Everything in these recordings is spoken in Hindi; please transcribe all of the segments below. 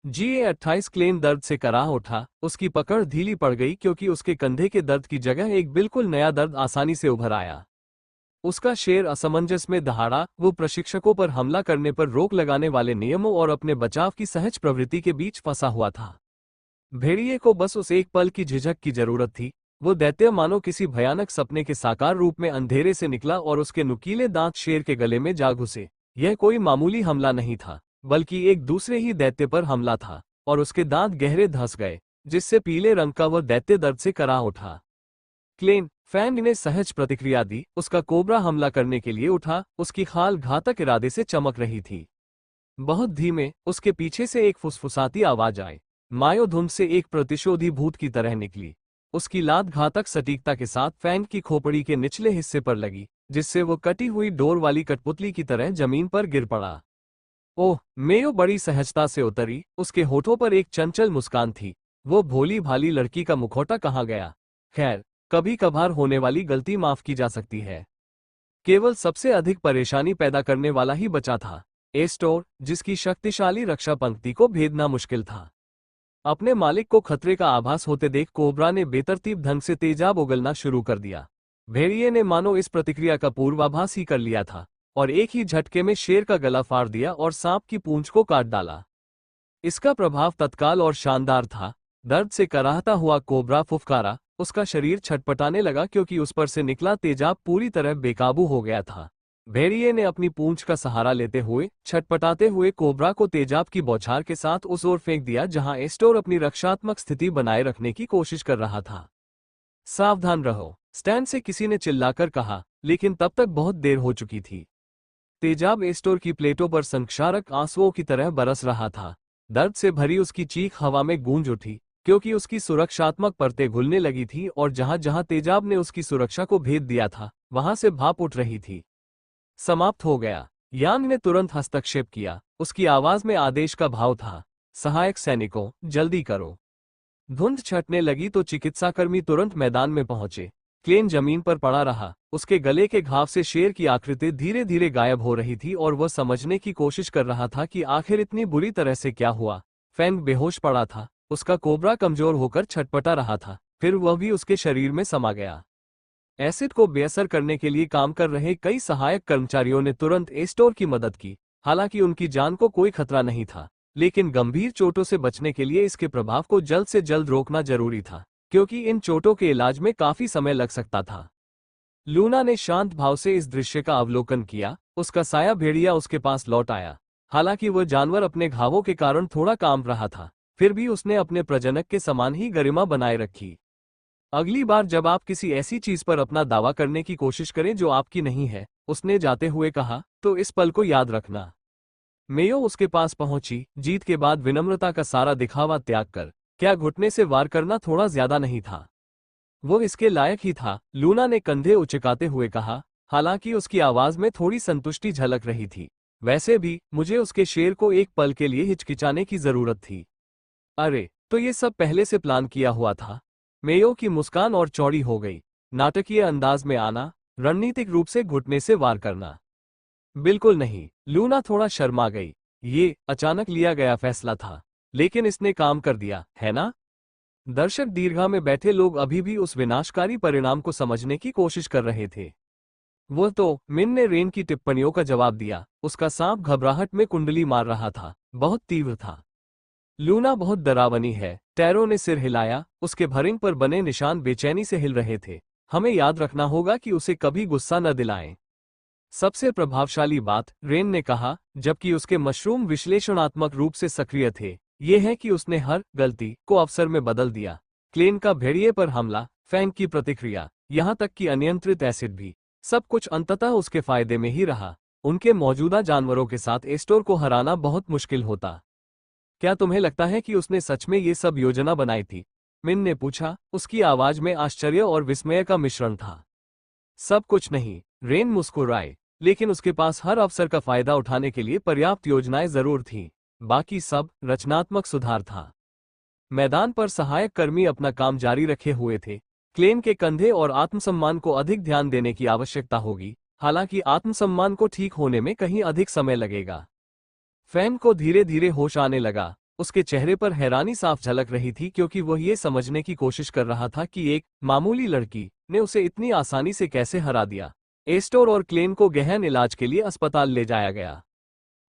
GA28 क्लेन दर्द से कराह उठा। उसकी पकड़ ढीली पड़ गई क्योंकि उसके कंधे के दर्द की जगह एक बिल्कुल नया दर्द आसानी से उभर आया। उसका शेर असमंजस में दहाड़ा। वो प्रशिक्षकों पर हमला करने पर रोक लगाने वाले नियमों और अपने बचाव की सहज प्रवृत्ति के बीच फंसा हुआ था। भेड़िए को बस उस एक पल की झिझक की जरूरत थी। वो दैत्य मानो किसी भयानक सपने के साकार रूप में अंधेरे से निकला और उसके नुकीले दांत शेर के गले में जा घुसे। यह कोई मामूली हमला नहीं था, बल्कि एक दूसरे ही दैत्य पर हमला था, और उसके दांत गहरे धंस गए, जिससे पीले रंग का वह दैत्य दर्द से करा उठा। क्लेन फैंग ने सहज प्रतिक्रिया दी। उसका कोबरा हमला करने के लिए उठा। उसकी खाल घातक इरादे से चमक रही थी। बहुत धीमे उसके पीछे से एक फुसफुसाती आवाज आई। मायो धुंध से एक प्रतिशोधी भूत की तरह निकली। उसकी लात घातक सटीकता के साथ फैंग की खोपड़ी के निचले हिस्से पर लगी, जिससे वो कटी हुई डोर वाली कठपुतली की तरह जमीन पर गिर पड़ा। ओह, मेयो बड़ी सहजता से उतरी। उसके होठों पर एक चंचल मुस्कान थी। वो भोली भाली लड़की का मुखौटा कहाँ गया? खैर, कभी कभार होने वाली गलती माफ की जा सकती है। केवल सबसे अधिक परेशानी पैदा करने वाला ही बचा था, एस्टोर, जिसकी शक्तिशाली रक्षा पंक्ति को भेदना मुश्किल था। अपने मालिक को खतरे का आभास होते देख कोबरा ने बेतरतीब ढंग से तेजाब उगलना शुरू कर दिया। भेड़िए ने मानो इस प्रतिक्रिया का पूर्वाभास ही कर लिया था, और एक ही झटके में शेर का गला फाड़ दिया और सांप की पूंछ को काट डाला। इसका प्रभाव तत्काल और शानदार था। दर्द से कराहता हुआ कोबरा फुफकारा। उसका शरीर छटपटाने लगा क्योंकि उस पर से निकला तेजाब पूरी तरह बेकाबू हो गया था। भेड़िए ने अपनी पूंछ का सहारा लेते हुए छटपटाते हुए कोबरा को तेजाब की बौछार के साथ उस ओर फेंक दिया जहां एस्टोर अपनी रक्षात्मक स्थिति बनाए रखने की कोशिश कर रहा था। सावधान रहो, स्टैन से किसी ने चिल्लाकर कहा, लेकिन तब तक बहुत देर हो चुकी थी। तेजाब एस्टोर की प्लेटों पर संक्षारक आंसुओं की तरह बरस रहा था। दर्द से भरी उसकी चीख हवा में गूंज उठी, क्योंकि उसकी सुरक्षात्मक परतें घुलने लगी थी और जहां जहां तेजाब ने उसकी सुरक्षा को भेद दिया था, वहां से भाप उठ रही थी। समाप्त हो गया। यांग ने तुरंत हस्तक्षेप किया। उसकी आवाज में आदेश का भाव था। सहायक सैनिकों, जल्दी करो। धुंध छटने लगी तो चिकित्साकर्मी तुरंत मैदान में पहुंचे। क्लेन जमीन पर पड़ा रहा। उसके गले के घाव से शेर की आकृति धीरे धीरे गायब हो रही थी और वह समझने की कोशिश कर रहा था कि आखिर इतनी बुरी तरह से क्या हुआ। फैंग बेहोश पड़ा था। उसका कोबरा कमजोर होकर छटपटा रहा था, फिर वह भी उसके शरीर में समा गया। एसिड को बेअसर करने के लिए काम कर रहे कई सहायक कर्मचारियों ने तुरंत एस्टोर की मदद की। हालांकि उनकी जान को कोई खतरा नहीं था, लेकिन गंभीर चोटों से बचने के लिए इसके प्रभाव को जल्द से जल्द रोकना जरूरी था, क्योंकि इन चोटों के इलाज में काफी समय लग सकता था। लूना ने शांत भाव से इस दृश्य का अवलोकन किया। उसका साया भेड़िया उसके पास लौट आया। हालांकि वह जानवर अपने घावों के कारण थोड़ा कांप रहा था, फिर भी उसने अपने प्रजनक के समान ही गरिमा बनाए रखी। अगली बार जब आप किसी ऐसी चीज पर अपना दावा करने की कोशिश करें जो आपकी नहीं है, उसने जाते हुए कहा, तो इस पल को याद रखना। मेयो उसके पास पहुंची। जीत के बाद विनम्रता का सारा दिखावा त्याग कर क्या घुटने से वार करना थोड़ा ज्यादा नहीं था? वो इसके लायक ही था, लूना ने कंधे उचकाते हुए कहा, हालांकि उसकी आवाज में थोड़ी संतुष्टि झलक रही थी। वैसे भी मुझे उसके शेर को एक पल के लिए हिचकिचाने की जरूरत थी। अरे, तो ये सब पहले से प्लान किया हुआ था? मेयो की मुस्कान और चौड़ी हो गई। नाटकीय अंदाज में आना, रणनीतिक रूप से घुटने से वार करना? बिल्कुल नहीं। लूना थोड़ा शर्मा गई। ये अचानक लिया गया फैसला था, लेकिन इसने काम कर दिया, है ना? दर्शक दीर्घा में बैठे लोग अभी भी उस विनाशकारी परिणाम को समझने की कोशिश कर रहे थे। वह तो मिन ने रेन की टिप्पणियों का जवाब दिया। उसका सांप घबराहट में कुंडली मार रहा था, बहुत तीव्र था। लूना बहुत डरावनी है। टैरो ने सिर हिलाया। उसके भरिंग पर बने निशान बेचैनी से हिल रहे थे। हमें याद रखना होगा कि उसे कभी गुस्सा न दिलाएं। सबसे प्रभावशाली बात, रेन ने कहा, जबकि उसके मशरूम विश्लेषणात्मक रूप से सक्रिय थे, ये है कि उसने हर गलती को अवसर में बदल दिया। क्लेन का भेड़िए पर हमला, फैंग की प्रतिक्रिया, यहां तक कि अनियंत्रित एसिड भी, सब कुछ अंततः उसके फायदे में ही रहा। उनके मौजूदा जानवरों के साथ एस्टोर को हराना बहुत मुश्किल होता। क्या तुम्हें लगता है कि उसने सच में ये सब योजना बनाई थी? मिन ने पूछा। उसकी आवाज में आश्चर्य और विस्मय का मिश्रण था। सब कुछ नहीं, रेन मुस्कुराए, लेकिन उसके पास हर अवसर का फायदा उठाने के लिए पर्याप्त योजनाएं जरूर थीं। बाकी सब रचनात्मक सुधार था। मैदान पर सहायक कर्मी अपना काम जारी रखे हुए थे। क्लेन के कंधे और आत्मसम्मान को अधिक ध्यान देने की आवश्यकता होगी, हालांकि आत्मसम्मान को ठीक होने में कहीं अधिक समय लगेगा। फैंग को धीरे धीरे होश आने लगा। उसके चेहरे पर हैरानी साफ झलक रही थी क्योंकि वह ये समझने की कोशिश कर रहा था कि एक मामूली लड़की ने उसे इतनी आसानी से कैसे हरा दिया। एस्टोर और क्लेन को गहन इलाज के लिए अस्पताल ले जाया गया।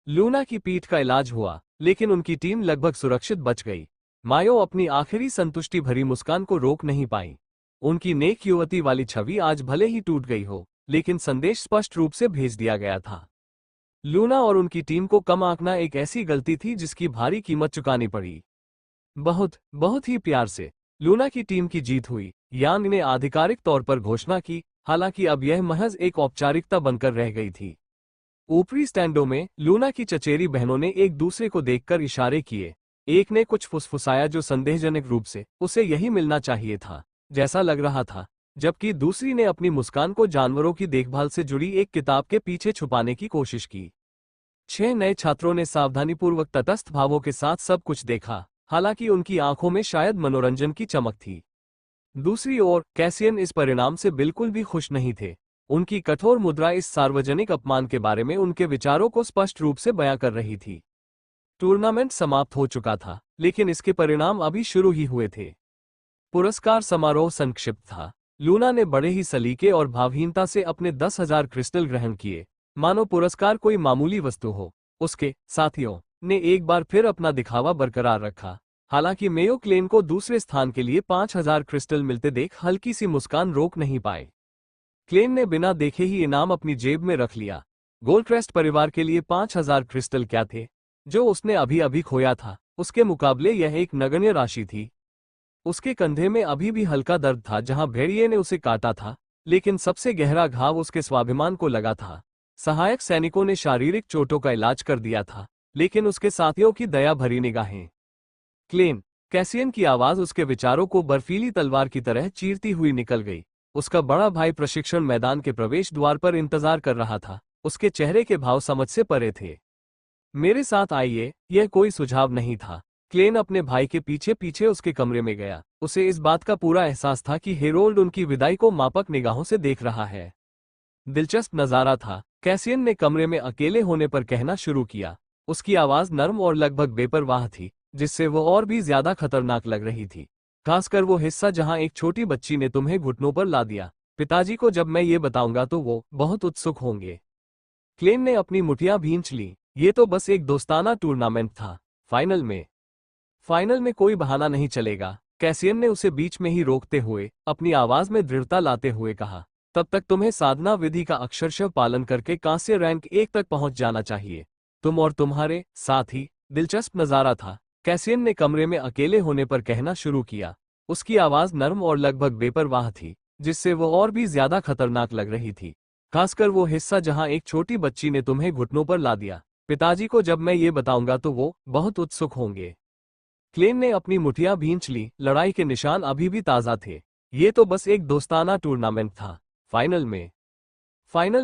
लूना की पीठ का इलाज हुआ, लेकिन उनकी टीम लगभग सुरक्षित बच गई। मायो अपनी आखिरी संतुष्टि भरी मुस्कान को रोक नहीं पाई। उनकी नेक युवती वाली छवि आज भले ही टूट गई हो, लेकिन संदेश स्पष्ट रूप से भेज दिया गया था। लूना और उनकी टीम को कम आंकना एक ऐसी गलती थी जिसकी भारी कीमत चुकानी पड़ी। बहुत ही प्यार से लूना की टीम की जीत हुई। यांग ने आधिकारिक तौर पर घोषणा की, हालांकि अब यह महज एक औपचारिकता बनकर रह गई थी। ऊपरी स्टैंडों में लूना की चचेरी बहनों ने एक दूसरे को देखकर इशारे किए। एक ने कुछ फुसफुसाया जो संदेहजनक रूप से उसे यही मिलना चाहिए था जैसा लग रहा था, जबकि दूसरी ने अपनी मुस्कान को जानवरों की देखभाल से जुड़ी एक किताब के पीछे छुपाने की कोशिश की। 6 नए छात्रों ने सावधानीपूर्वक तटस्थ भावों के साथ सब कुछ देखा, हालांकि उनकी आंखों में शायद मनोरंजन की चमक थी। दूसरी ओर कैसियन इस परिणाम से बिल्कुल भी खुश नहीं थे। उनकी कठोर मुद्रा इस सार्वजनिक अपमान के बारे में उनके विचारों को स्पष्ट रूप से बयां कर रही थी। टूर्नामेंट समाप्त हो चुका था, लेकिन इसके परिणाम अभी शुरू ही हुए थे। पुरस्कार समारोह संक्षिप्त था। लूना ने बड़े ही सलीके और भावहीनता से अपने 10,000 क्रिस्टल ग्रहण किए, मानो पुरस्कार कोई मामूली वस्तु हो। उसके साथियों ने एक बार फिर अपना दिखावा बरकरार रखा। हालांकि मेयो क्लेन को दूसरे स्थान के लिए 5,000 क्रिस्टल मिलते देख हल्की सी मुस्कान रोक नहीं पाए। क्लेन ने बिना देखे ही इनाम अपनी जेब में रख लिया। गोल्डक्रेस्ट परिवार के लिए 5,000 क्रिस्टल क्या थे, जो उसने अभी अभी खोया था। उसके मुकाबले यह एक नगण्य राशि थी। उसके कंधे में अभी भी हल्का दर्द था जहां भेड़िए ने उसे काटा था, लेकिन सबसे गहरा घाव उसके स्वाभिमान को लगा था। सहायक सैनिकों ने शारीरिक चोटों का इलाज कर दिया था, लेकिन उसके साथियों की दया भरी निगाहें। क्लेन, कैसियन की आवाज उसके विचारों को बर्फीली तलवार की तरह चीरती हुई निकल गई। उसका बड़ा भाई प्रशिक्षण मैदान के प्रवेश द्वार पर इंतजार कर रहा था। उसके चेहरे के भाव समझ से परे थे। मेरे साथ आइए, यह कोई सुझाव नहीं था। क्लेन अपने भाई के पीछे पीछे उसके कमरे में गया। उसे इस बात का पूरा एहसास था कि हेरोल्ड उनकी विदाई को मापक निगाहों से देख रहा है। दिलचस्प नजारा था। कैसियन ने कमरे में अकेले होने पर कहना शुरू किया। उसकी आवाज नर्म और लगभग बेपरवाह थी, जिससे वो और भी ज्यादा खतरनाक लग रही थी। खासकर वो हिस्सा जहां एक छोटी बच्ची ने तुम्हें घुटनों पर ला दिया। पिताजी को जब मैं ये बताऊंगा तो वो बहुत उत्सुक होंगे। क्लेन ने अपनी मुठियां भींच ली। ये तो बस एक दोस्ताना टूर्नामेंट था। फाइनल में कोई बहाना नहीं चलेगा। कैसियन ने उसे बीच में ही रोकते हुए अपनी आवाज में दृढ़ता लाते हुए कहा, तब तक तुम्हें साधना विधि का अक्षरशः पालन करके कांस्य रैंक 1 तक पहुंच जाना चाहिए। तुम और तुम्हारे साथी। दिलचस्प नजारा था। कैसियन ने कमरे में अकेले होने पर कहना शुरू किया। उसकी आवाज नर्म और लगभग बेपरवाह थी, जिससे वो और भी ज्यादा खतरनाक लग रही थी। खासकर वो हिस्सा जहां एक छोटी बच्ची ने तुम्हें घुटनों पर ला दिया। पिताजी को जब मैं ये बताऊंगा तो वो बहुत उत्सुक होंगे। क्लेन ने अपनी मुठियां भींच ली। लड़ाई के निशान अभी भी ताजा थे। ये तो बस एक दोस्ताना टूर्नामेंट था। फाइनल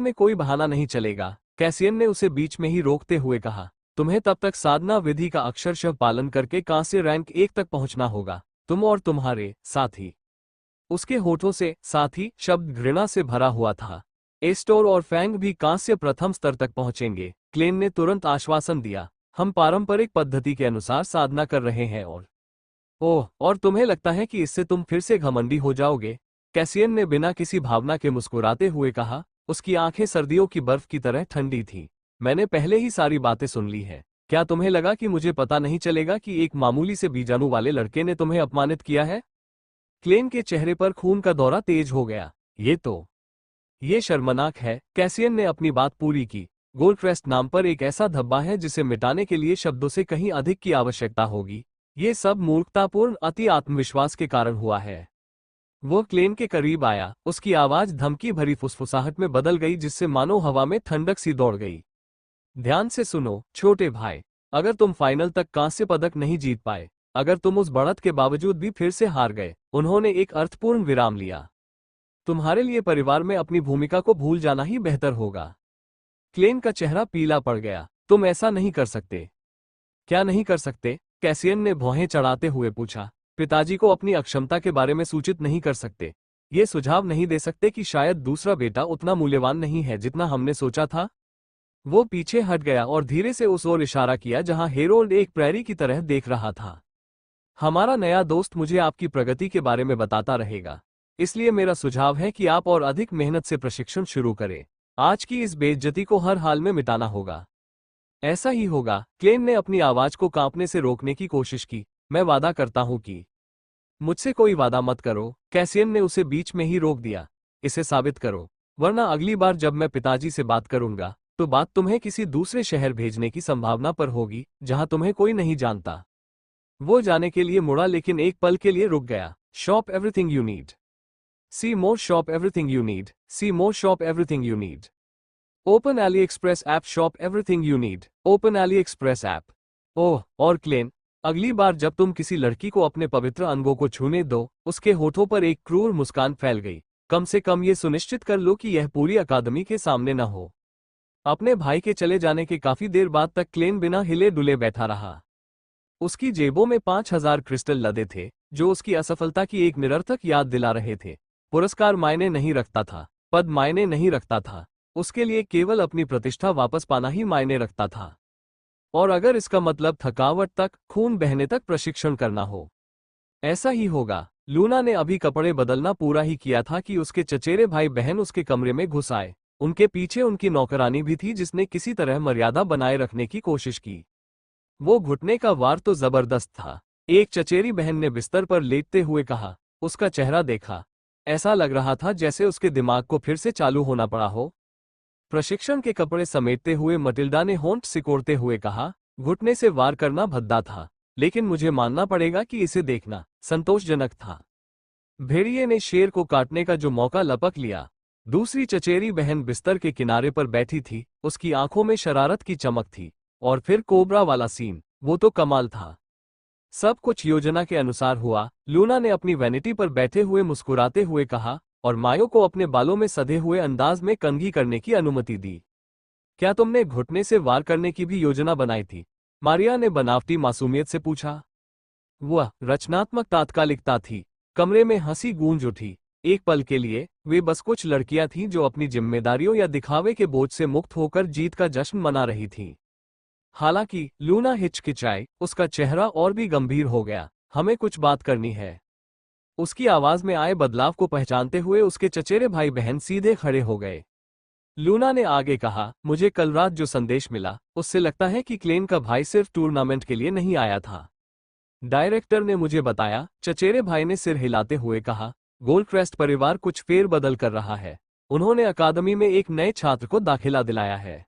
में कोई बहाना नहीं चलेगा। कैसियन ने उसे बीच में ही रोकते हुए कहा, तुम्हें तब तक साधना विधि का अक्षरशः पालन करके कांस्य रैंक 1 तक पहुंचना होगा। तुम और तुम्हारे साथी। उसके होठों से साथी शब्द घृणा से भरा हुआ था। एस्टोर और फैंग भी कांस्य प्रथम स्तर तक पहुंचेंगे। क्लेन ने तुरंत आश्वासन दिया। हम पारंपरिक पद्धति के अनुसार साधना कर रहे हैं और तुम्हें लगता है कि इससे तुम फिर से घमंडी हो जाओगे? कैसियन ने बिना किसी भावना के मुस्कुराते हुए कहा। उसकी आंखें सर्दियों की बर्फ की तरह ठंडी थीं। मैंने पहले ही सारी बातें सुन ली है। क्या तुम्हें लगा कि मुझे पता नहीं चलेगा कि एक मामूली से बीजाणु वाले लड़के ने तुम्हें अपमानित किया है? क्लेन के चेहरे पर खून का दौरा तेज हो गया। ये शर्मनाक है। कैसियन ने अपनी बात पूरी की। गोल्डक्रेस्ट नाम पर एक ऐसा धब्बा है जिसे मिटाने के लिए शब्दों से कहीं अधिक की आवश्यकता होगी। ये सब मूर्खतापूर्ण अति आत्मविश्वास के कारण हुआ है। वो क्लेन के करीब आया। उसकी आवाज धमकी भरी फुसफुसाहट में बदल गई, जिससे मानो हवा में ठंडक सी दौड़ गई। ध्यान से सुनो छोटे भाई, अगर तुम फाइनल तक कांस्य पदक नहीं जीत पाए, अगर तुम उस बढ़त के बावजूद भी फिर से हार गए, उन्होंने एक अर्थपूर्ण विराम लिया, तुम्हारे लिए परिवार में अपनी भूमिका को भूल जाना ही बेहतर होगा। क्लेन का चेहरा पीला पड़ गया। तुम ऐसा नहीं कर सकते। क्या नहीं कर सकते? कैसियन ने भौहें चढ़ाते हुए पूछा। पिताजी को अपनी अक्षमता के बारे में सूचित नहीं कर सकते। ये सुझाव नहीं दे सकते कि शायद दूसरा बेटा उतना मूल्यवान नहीं है जितना हमने सोचा था? वो पीछे हट गया और धीरे से उस ओर इशारा किया जहां हेरोल्ड एक प्रेरी की तरह देख रहा था। हमारा नया दोस्त मुझे आपकी प्रगति के बारे में बताता रहेगा, इसलिए मेरा सुझाव है कि आप और अधिक मेहनत से प्रशिक्षण शुरू करें। आज की इस बेइज्जती को हर हाल में मिटाना होगा। ऐसा ही होगा। क्लेन ने अपनी आवाज को कांपने से रोकने की कोशिश की। मैं वादा करता हूं कि मुझसे कोई वादा मत करो, कैसियन ने उसे बीच में ही रोक दिया। इसे साबित करो, वरना अगली बार जब मैं पिताजी से बात करूंगा तो बात तुम्हें किसी दूसरे शहर भेजने की संभावना पर होगी जहां तुम्हें कोई नहीं जानता। वो जाने के लिए मुड़ा लेकिन एक पल के लिए रुक गया। Shop everything you need, see more shop everything you need, see more shop everything you need. Open AliExpress app, shop everything you need, open AliExpress app. Oh, और क्लेन, अगली बार जब तुम किसी लड़की को अपने पवित्र अंगों को छूने दो, उसके होठों पर एक क्रूर मुस्कान फैल गई। कम से कम ये सुनिश्चित कर लो कि यह पूरी अकादमी के सामने न हो। अपने भाई के चले जाने के काफी देर बाद तक क्लेन बिना हिले डुले बैठा रहा। उसकी जेबों में 5000 क्रिस्टल लदे थे, जो उसकी असफलता की एक निरर्थक याद दिला रहे थे। पुरस्कार मायने नहीं रखता था, पद मायने नहीं रखता था, उसके लिए केवल अपनी प्रतिष्ठा वापस पाना ही मायने रखता था। और अगर इसका मतलब थकावट तक, खून बहने तक प्रशिक्षण करना हो, ऐसा ही होगा। लूना ने अभी कपड़े बदलना पूरा ही किया था कि उसके चचेरे भाई बहन उसके कमरे में घुस आए। उनके पीछे उनकी नौकरानी भी थी जिसने किसी तरह मर्यादा बनाए रखने की कोशिश की। वो घुटने का वार तो जबरदस्त था, एक चचेरी बहन ने बिस्तर पर लेटते हुए कहा। उसका चेहरा देखा, ऐसा लग रहा था जैसे उसके दिमाग को फिर से चालू होना पड़ा हो। प्रशिक्षण के कपड़े समेटते हुए मटिल्डा ने होंठ सिकोड़ते हुए कहा, घुटने से वार करना भद्दा था, लेकिन मुझे मानना पड़ेगा कि इसे देखना संतोषजनक था। भेड़िए ने शेर को काटने का जो मौका लपक लिया। दूसरी चचेरी बहन बिस्तर के किनारे पर बैठी थी, उसकी आंखों में शरारत की चमक थी। और फिर कोबरा वाला सीन, वो तो कमाल था। सब कुछ योजना के अनुसार हुआ। लूना ने अपनी वैनिटी पर बैठे हुए मुस्कुराते हुए कहा, और मायो को अपने बालों में सधे हुए अंदाज में कंघी करने की अनुमति दी। क्या तुमने घुटने से वार करने की भी योजना बनाई थी? मारिया ने बनावटी मासूमियत से पूछा। वह रचनात्मक तात्कालिकता थी। कमरे में हंसी गूंज उठी। एक पल के लिए वे बस कुछ लड़कियां थीं जो अपनी जिम्मेदारियों या दिखावे के बोझ से मुक्त होकर जीत का जश्न मना रही थीं। हालांकि लूना हिचकिचाई, उसका चेहरा और भी गंभीर हो गया। हमें कुछ बात करनी है। उसकी आवाज में आए बदलाव को पहचानते हुए उसके चचेरे भाई बहन सीधे खड़े हो गए। लूना ने आगे कहा, मुझे कल रात जो संदेश मिला, उससे लगता है कि क्लेन का भाई सिर्फ टूर्नामेंट के लिए नहीं आया था। डायरेक्टर ने मुझे बताया, चचेरे भाई ने सिर हिलाते हुए कहा। गोल्डक्रेस्ट परिवार कुछ फेरबदल कर रहा है। उन्होंने अकादमी में एक नए छात्र को दाखिला दिलाया है।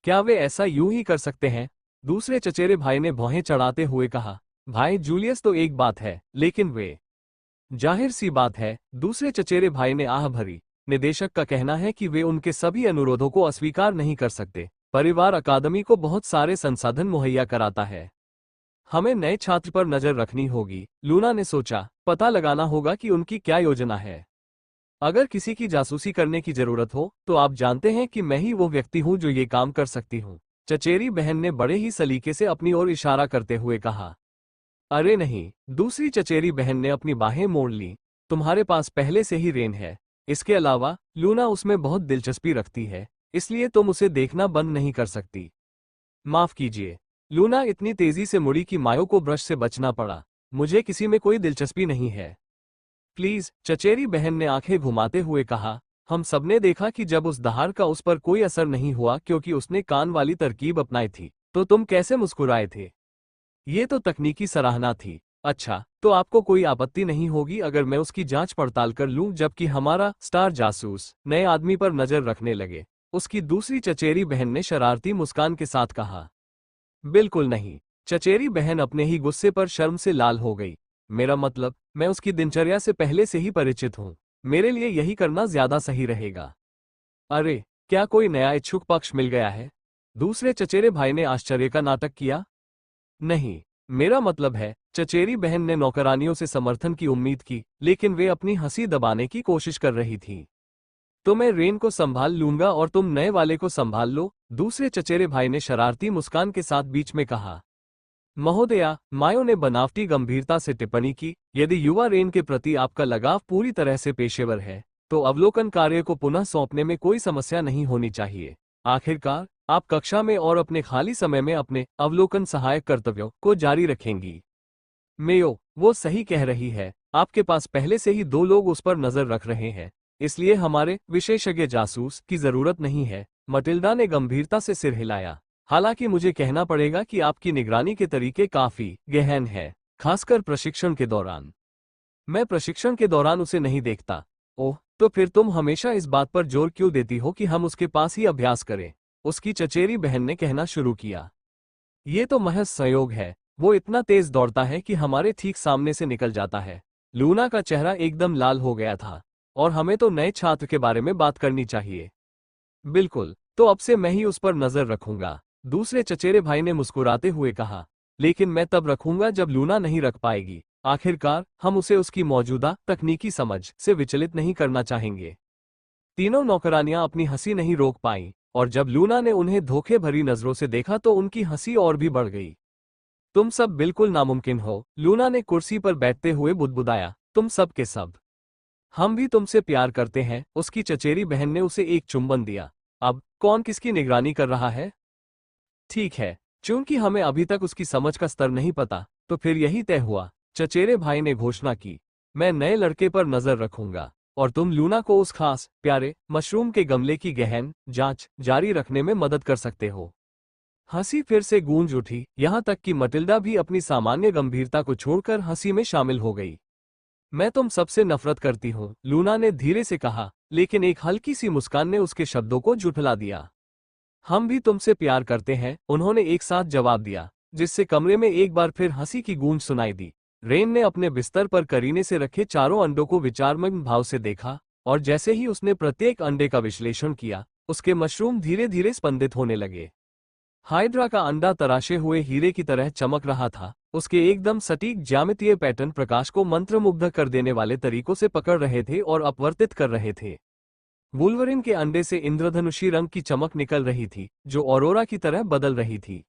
क्या वे ऐसा यूं ही कर सकते हैं? दूसरे चचेरे भाई ने भौहें चढ़ाते हुए कहा। भाई जूलियस तो एक बात है, लेकिन वे, जाहिर सी बात है, दूसरे चचेरे भाई ने आह भरी। निदेशक का कहना है कि वे उनके सभी अनुरोधों को अस्वीकार नहीं कर सकते। परिवार अकादमी को बहुत सारे संसाधन मुहैया कराता है। हमें नए छात्र पर नजर रखनी होगी। लूना ने सोचा, पता लगाना होगा कि उनकी क्या योजना है। अगर किसी की जासूसी करने की जरूरत हो तो आप जानते हैं कि मैं ही वो व्यक्ति हूं जो ये काम कर सकती हूं। चचेरी बहन ने बड़े ही सलीके से अपनी ओर इशारा करते हुए कहा। अरे नहीं, दूसरी चचेरी बहन ने अपनी बाहें मोड़ ली। तुम्हारे पास पहले से ही रेन है। इसके अलावा लूना उसमें बहुत दिलचस्पी रखती है, इसलिए तुम उसे देखना बंद नहीं कर सकती। माफ कीजिए। लूना इतनी तेजी से मुड़ी कि मायो को ब्रश से बचना पड़ा। मुझे किसी में कोई दिलचस्पी नहीं है। प्लीज, चचेरी बहन ने आंखें घुमाते हुए कहा। हम सबने देखा कि जब उस दहाड़ का उस पर कोई असर नहीं हुआ क्योंकि उसने कान वाली तरकीब अपनाई थी, तो तुम कैसे मुस्कुराए थे? ये तो तकनीकी सराहना थी। अच्छा, तो आपको कोई आपत्ति नहीं होगी अगर मैं उसकी जांच पड़ताल कर लूं जबकि हमारा स्टार जासूस नए आदमी पर नजर रखने लगे? उसकी दूसरी चचेरी बहन ने शरारती मुस्कान के साथ कहा। बिल्कुल नहीं। चचेरी बहन अपने ही गुस्से पर शर्म से लाल हो गई। मेरा मतलब, मैं उसकी दिनचर्या से पहले से ही परिचित हूं। मेरे लिए यही करना ज्यादा सही रहेगा। अरे, क्या कोई नया इच्छुक पक्ष मिल गया है? दूसरे चचेरे भाई ने आश्चर्य का नाटक किया। नहीं, मेरा मतलब है, चचेरी बहन ने नौकरानियों से समर्थन की उम्मीद की, लेकिन वे अपनी हंसी दबाने की कोशिश कर रही थी। तो मैं रेन को संभाल लूंगा और तुम नए वाले को संभाल लो, दूसरे चचेरे भाई ने शरारती मुस्कान के साथ बीच में कहा। महोदया, मायो ने बनावटी गंभीरता से टिप्पणी की, यदि युवा रेन के प्रति आपका लगाव पूरी तरह से पेशेवर है, तो अवलोकन कार्य को पुनः सौंपने में कोई समस्या नहीं होनी चाहिए। आखिरकार, आप कक्षा में और अपने खाली समय में अपने अवलोकन सहायक कर्तव्यों को जारी रखेंगी। मेयो, वो सही कह रही है। आपके पास पहले से ही 2 लोग उस पर नजर रख रहे हैं, इसलिए हमारे विशेषज्ञ जासूस की जरूरत नहीं है। मटिल्डा ने गंभीरता से सिर हिलाया। हालांकि मुझे कहना पड़ेगा कि आपकी निगरानी के तरीके काफी गहन है, खासकर प्रशिक्षण के दौरान। मैं प्रशिक्षण के दौरान उसे नहीं देखता। ओह, तो फिर तुम हमेशा इस बात पर जोर क्यों देती हो कि हम उसके पास ही अभ्यास करें? उसकी चचेरी बहन ने कहना शुरू किया। ये तो महज संयोग है। वो इतना तेज दौड़ता है कि हमारे ठीक सामने से निकल जाता है। लूना का चेहरा एकदम लाल हो गया था। और हमें तो नए छात्र के बारे में बात करनी चाहिए। बिल्कुल, तो अब से मैं ही उस पर नजर रखूंगा, दूसरे चचेरे भाई ने मुस्कुराते हुए कहा। लेकिन मैं तब रखूंगा जब लूना नहीं रख पाएगी। आखिरकार हम उसे उसकी मौजूदा तकनीकी समझ से विचलित नहीं करना चाहेंगे। तीनों नौकरानियां अपनी हंसी नहीं रोक पाईं, और जब लूना ने उन्हें धोखे भरी नजरों से देखा तो उनकी हंसी और भी बढ़ गई। तुम सब बिल्कुल नामुमकिन हो, लूना ने कुर्सी पर बैठते हुए बुदबुदाया। तुम सब के सब। हम भी तुमसे प्यार करते हैं। उसकी चचेरी बहन ने उसे एक चुंबन दिया। अब कौन किसकी निगरानी कर रहा है? ठीक है, चूंकि हमें अभी तक उसकी समझ का स्तर नहीं पता, तो फिर यही तय हुआ। चचेरे भाई ने घोषणा की। मैं नए लड़के पर नजर रखूंगा, और तुम लूना को उस खास प्यारे मशरूम के गमले की गहन जांच जारी रखने में मदद कर सकते हो। हंसी फिर से गूंज उठी, यहां तक कि मटिल्डा भी अपनी सामान्य गंभीरता को छोड़कर हंसी में शामिल हो गई। मैं तुम सबसे नफरत करती हूँ, लूना ने धीरे से कहा, लेकिन एक हल्की सी मुस्कान ने उसके शब्दों को झुठला दिया। हम भी तुमसे प्यार करते हैं, उन्होंने एक साथ जवाब दिया, जिससे कमरे में एक बार फिर हंसी की गूंज सुनाई दी। रेन ने अपने बिस्तर पर करीने से रखे चारों अंडों को विचारमग्न भाव से देखा, और जैसे ही उसने प्रत्येक अंडे का विश्लेषण किया, उसके मशरूम धीरे धीरे स्पंदित होने लगे। हाइड्रा का अंडा तराशे हुए हीरे की तरह चमक रहा था। उसके एकदम सटीक ज्यामितीय पैटर्न प्रकाश को मंत्रमुग्ध कर देने वाले तरीकों से पकड़ रहे थे और अपवर्तित कर रहे थे। वुल्वरिन के अंडे से इंद्रधनुषी रंग की चमक निकल रही थी, जो ऑरोरा की तरह बदल रही थी।